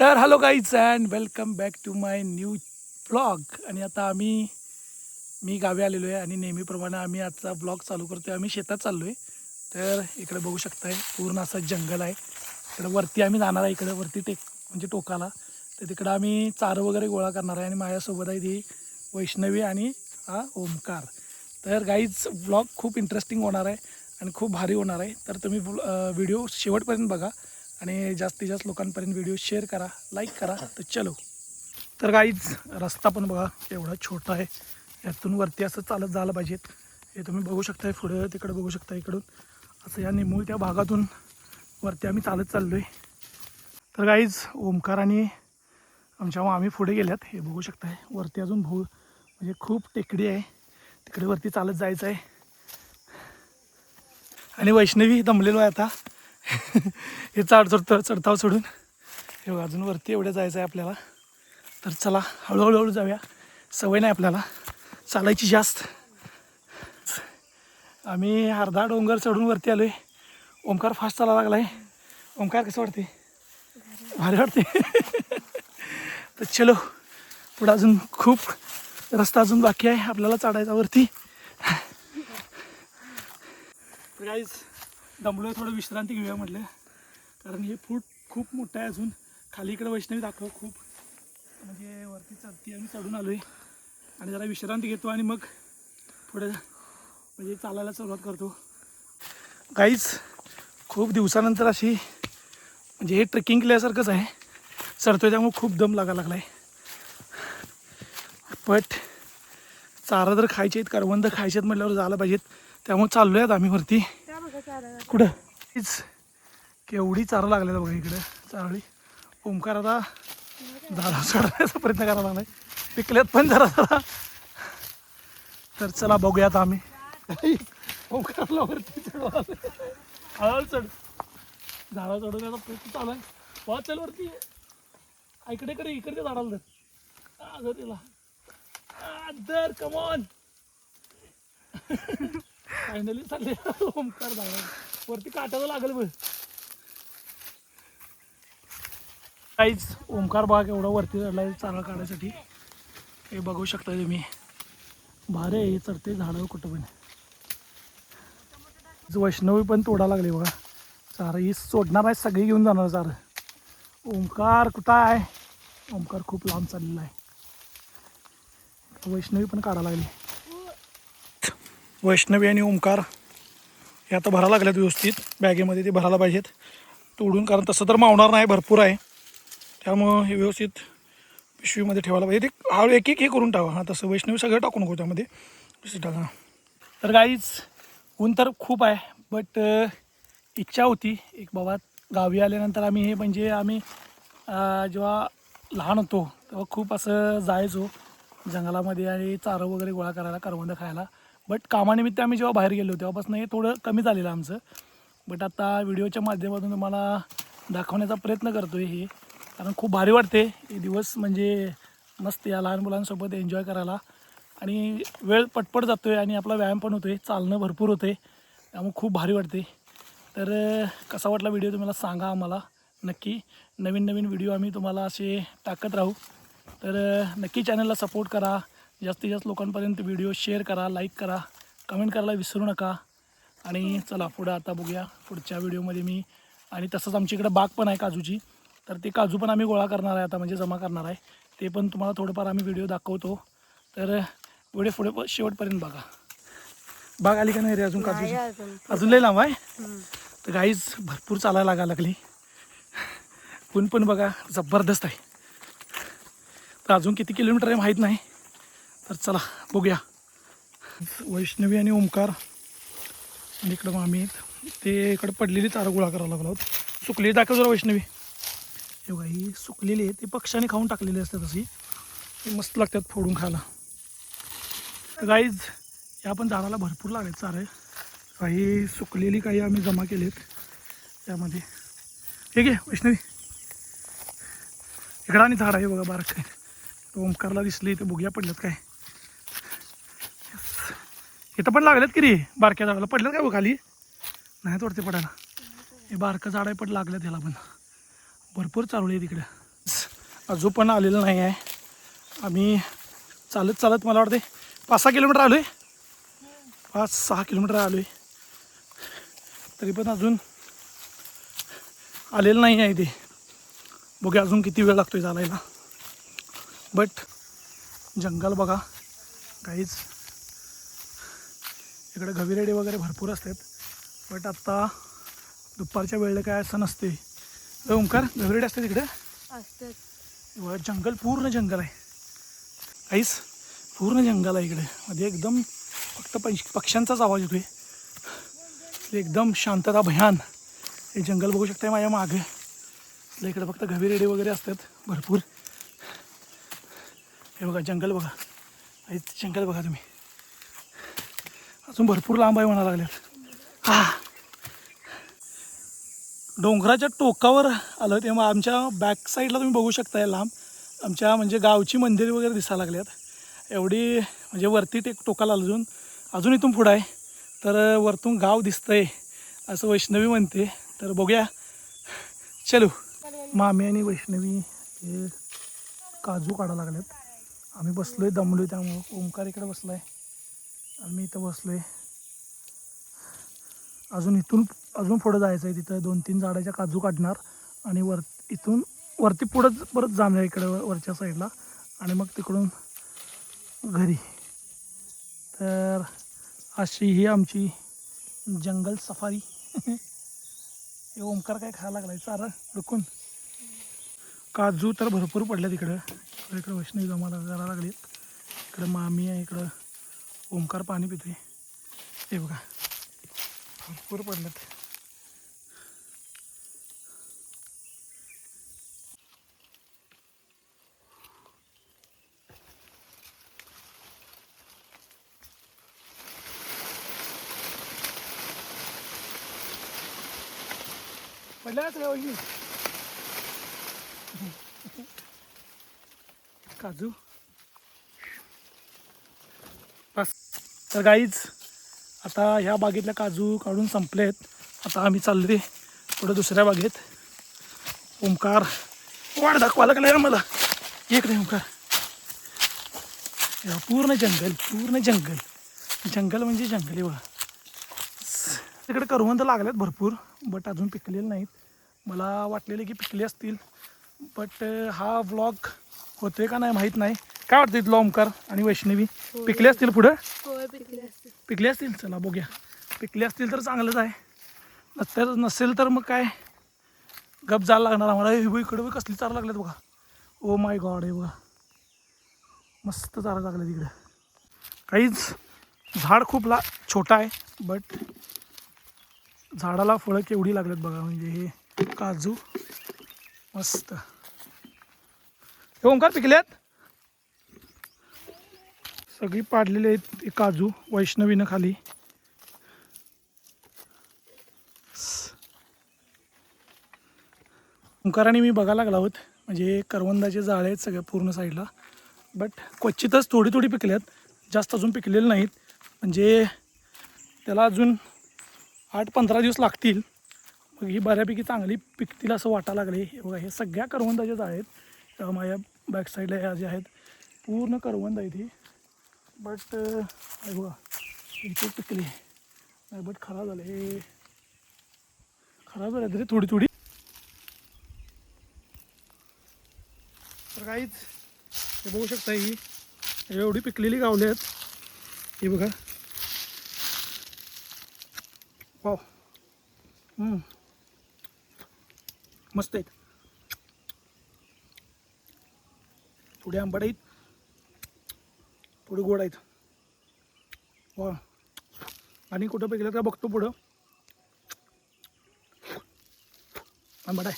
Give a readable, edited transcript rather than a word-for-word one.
तर hello guys and welcome back to my new blog. आणि आता मी गावी आलेलो आहे आणि नेहमीप्रमाणे आम्ही आजचा ब्लॉग चालू करतो आहे. आम्ही शेतात चाललो आहे. तर इकडे बघू शकताय पूर्ण असं जंगल आहे. इकडे वरती आम्ही जाणार आहे, इकडे वरती म्हणजे टोकाला. तर तिकडं आम्ही चारं वगैरे गोळा करणार आहे आणि माझ्यासोबत आहे ती वैष्णवी आणि हा ओमकार. तर गाईज ब्लॉग खूप इंटरेस्टिंग होणार आहे आणि खूप भारी होणार आहे. तर तुम्ही व्हिडिओ शेवटपर्यंत बघा आणि जास्तीत जास्त लोकांपर्यंत व्हिडिओ शेअर करा, लाईक करा. तर चलो. तर गाईज रस्ता पण बघा एवढा छोटा आहे, यातून वरती असं चालत जायला पाहिजेत. हे तुम्ही बघू शकताय, पुढं तिकडं बघू शकता, इकडून असं या निमुळत्या भागातून वरती आम्ही चालत चाललो आहे. तर गाईज ओमकार आणि आमच्या मामी पुढे गेल्यात, हे बघू शकताय. वरती अजून म्हणजे खूप टेकडी आहे, तिकडे वरती चालत जायचं आहे. आणि वैष्णवी दमलेलो आहे आता हे चढताव सोडून. हे अजून वरती एवढं जायचं आहे आपल्याला. तर चला हळूहळू जाऊया, सवय नाही आपल्याला चालायची जास्त. आम्ही अर्धा डोंगर चढून वरती आलो आहे. ओमकार फास्ट चालायला लागला आहे. ओमकार कसं वाटते? भारी वाटते तर चलो, पुढं अजून खूप रस्ता अजून बाकी आहे आपल्याला चढायचा वरती. गाईज दमलो, थोडं विश्रांती घेऊया म्हटलं, कारण हे फूट खूप मोठं आहे. अजून खाली इकडे वैष्णवी दाखव, खूप म्हणजे वरती चढती आम्ही चढून आलो आहे. आणि जरा विश्रांती घेतो आणि मग पुढे म्हणजे चालायला सुरुवात करतो. गाईज खूप दिवसानंतर अशी म्हणजे हे ट्रेकिंग केल्यासारखंच आहे, चढतोय त्यामुळे खूप दम लागायला लागला आहे. बट चारा जर खायचे आहेत, करवंद खायचे आहेत म्हटल्यावर जायला पाहिजेत, त्यामुळे चाललो आहेत आम्ही वरती. कुठं हीच केवढी चारा लागलेला बघा इकडं चारळी. ओमकार आता झाडा चढवण्याचा प्रयत्न करायला लागलाय, पिकल्यात पण जरा जरा. तर चला बघूयात आम्ही ओमकारला वरती चढवा, हळूहळू चढ, झाडा चढवण्याचा प्रयत्न चालू आहे. वाच चल वरती, इकडे इकडे झाडाला धर तिला दर, कमॉन. फायनली चालले ओमकार झाडा वरती, काटायला लागेल बघ. काहीच ओमकार बाग एवढा वरती चढलाय चारा काढायसाठी. हे बघू शकता तुम्ही, भारी आहे, चढते झाडावर कुठं पण. वैष्णवी पण तोडा लागली बघा चारा, ही सोडणार आहे, सगळी घेऊन जाणार चारा. ओमकार कुठं आहे? ओमकार खूप लांब चाललेला आहे. वैष्णवी पण काढा लागली. वैष्णवी आणि ओमकार हे आता भरायला लागल्यात व्यवस्थित बॅगेमध्ये, ते भरायला पाहिजेत तोडून, कारण तसं तर मावणार नाही, भरपूर आहे. त्यामुळं हे व्यवस्थित पिशवीमध्ये ठेवायला पाहिजे. ते हळू एक एक हे करून टाका. हां तसं वैष्णवी सगळं टाकू नको त्यामध्ये, व्यवस्थित टाका. तर गाईच ऊन तर खूप आहे, बट इच्छा होती एक बाबा गावी आल्यानंतर आम्ही हे म्हणजे आम्ही जेव्हा लहान होतो तेव्हा खूप असं जायचो जंगलामध्ये आणि चारं वगैरे गोळा करायला, करवंद खायला. बट कामानिमित्त आम्ही जेव्हा बाहेर गेलो तेव्हापासून हे थोडं कमी झालेलं आमचं. बट आता व्हिडिओच्या माध्यमातून तुम्हाला दाखवण्याचा प्रयत्न करतो आहे हे, कारण खूप भारी वाटते हे दिवस, म्हणजे मस्त या लहान मुलांसोबत एन्जॉय करायला. आणि वेळ पटपट जातो आहे आणि आपला व्यायाम पण होतो आहे, चालणं भरपूर होतं आहे, त्यामुळे खूप भारी वाटते. तर कसा वाटला व्हिडिओ तुम्हाला सांगा आम्हाला नक्की. नवीन नवीन व्हिडिओ आम्ही तुम्हाला असे टाकत राहू. तर नक्की चॅनलला सपोर्ट करा, जास्तीत जास्त लोकांपर्यंत व्हिडिओ शेअर करा, लाईक करा, कमेंट करायला विसरू नका. आणि चला पुढं आता बघूया पुढच्या व्हिडिओमध्ये मी. आणि तसंच आमच्या इकडं बाग पण आहे काजूची, तर ते काजू पण आम्ही गोळा करणार आहे आता, म्हणजे जमा करणार आहे. ते पण तुम्हाला थोडंफार आम्ही व्हिडिओ दाखवतो. तर व्हिडिओ पुढे शेवटपर्यंत बघा. बाग आली का नाही रे अजून काजूची? अजून लई लांब आहे. तर गाईज भरपूर चालायला लागायला लागली, ऊन पण बघा जबरदस्त आहे. तर अजून किती किलोमीटर आहे माहीत नाही, तर चला बघूया. वैष्णवी आणि ओमकार आणि इकडं मग आम्ही ते इकडं पडलेली चारा गोळा करायला लागलो आहोत. सुकलेली दाखव जरा वैष्णवी. हे बघा ही सुकलेली आहे, ते पक्ष्याने खाऊन टाकलेली असतात अशी, ते मस्त लागतात फोडून खायला. तर गाईज या पण झाडाला भरपूर लागेल चारा, काही सुकलेली काही आम्ही जमा केलेत त्यामध्ये. ठीक आहे वैष्णवी, इकडं आणि झाड आहे बघा बारक आहे, ओमकारला दिसले ते बुग्या पडल्यात काय. इथं पण लागल्यात की रे, बारक्या झाडाला पडल्यात काय बघ खाली? नाही वाटते पडायला, हे बारकं झाड आहे पण लागलं त्याला पण. भरपूर चालू आहे तिकडं. अजून पण आलेलं नाही आहे. आम्ही चालत चालत मला वाटते 5-6 किलोमीटर आलो आहे. 5-6 किलोमीटर आलो आहे, तरी पण अजून आलेलं नाही आहे ते. बघूया अजून किती वेळ लागतो आहे चालायला. बट जंगल बघा काहीच, इकडे गविरेडे वगैरे भरपूर असतात. बट आत्ता दुपारच्या वेळेला काय असं नसते. ओंकार, गविरेडे असतात इकडे असतात. जंगल, पूर्ण जंगल आहे काहीच, पूर्ण जंगल आहे इकडे. मध्ये एकदम फक्त पक्ष्यांचाच आवाज येतोय. एकदम शांतता भयान. हे जंगल बघू शकताय माझ्या मागे. इकडे फक्त गविरेडे वगैरे असतात भरपूर. हे बघा जंगल बघा, जंगल बघा तुम्ही. अजून भरपूर लांब आहे म्हणा लागल्यात. डोंगराच्या टोकावर आलं तेव्हा आमच्या बॅक साईडला तुम्ही बघू शकताय लांब आमच्या म्हणजे गावची मंदिर वगैरे दिसायला लागल्यात. एवढी म्हणजे वरती ते टोकाला अजून इथून पुढं आहे तर वरतून गाव दिसतंय असं वैष्णवी म्हणते. तर बघूया, चलो. मामी आणि वैष्णवी हे काजू काढायला लागल्यात. आम्ही बसलो आहे, दमलो आहे. त्यामुळं ओंकार इकडे बसला आहे, आम्ही इथं बसलो आहे. अजून पुढं जायचं आहे. तिथं 2-3 झाडाच्या काजू काढणार आणि इथून वरती पुढंच परत जाणार इकडं वरच्या साईडला आणि मग तिकडून घरी. तर अशी ही आमची जंगल सफारी. हे ओंकार काय खायला लागलाय चारा रुकून. काजू तर भरपूर पडल्यात इकडं. इकडं वैष्णवी जमाला करायला लागलीत. इकडं मामी आहे, इकडं ओंकार पाणी पितोय. हे बघा भरपूर पडल्यात. पडल्याच रे काजू. बस. तर गाईज आता ह्या बागेतल्या काजू काढून संपलेत. आता आम्ही चालले पुढं दुसऱ्या बागेत. ओंकार वाट दाखवायला लागला मला. एक नाही ओंकार, पूर्ण जंगल, पूर्ण जंगल. जंगल म्हणजे जंगली बघा. तिकडे करवंद लागल्यात भरपूर, बट अजून पिकलेले नाहीत. मला वाटलेले की पिकले असतील, बट हा व्लॉग होतोय का नाही माहीत नाही. काय वाटतं तुला ओंकार आणि वैष्णवी, पिकले असतील पुढं? पिकले असतील. चला बघूया, पिकले असतील तर चांगलंच आहे. नसेल तर मग काय गप जायला लागणार आम्हाला. इकडे कसली चारा लागल्यात बघा. ओ माय गॉड, हे बघा मस्त चारा लागल्या तिकडं. काहीच झाड खूप छोटा आहे, बट झाडाला फळं केवढी लागल्यात बघा. म्हणजे हे काजू मस्त. हे ओंकार पिकल्यात सगळी पाडलेली आहेत. हे काजू वैष्णवीनं खाली. ओंकाराने मी बघायला लागला आहोत. म्हणजे करवंदाचे जाळे आहेत सगळ्या पूर्ण साईडला, बट क्वचितच थोडी थोडी पिकल्यात, जास्त अजून पिकलेले नाहीत. म्हणजे त्याला अजून 8-15 दिवस लागतील. मग ही बऱ्यापैकी चांगली पिकतील असं वाटायला लागले. हे बघा, हे सगळ्या करवंदाचे जाळे आहेत. माझ्या बॅक साईडला ह्या जे आहेत पूर्ण करवंद आहेत ही. बट हे बघा इथे पिकले नाही, बट खराब झाले. हे खराब झाले तरी थोडी थोडी. तर काहीच हे बघू शकता, ही एवढी पिकलेली गावली आहेत. हे बघा, वाव, मस्त आहेत. थोडी आंबट आहेत, थोडी गोड आहेत. वा, आणि कुठं पिकल्यात का बघतो पुढं. आंबट आहे.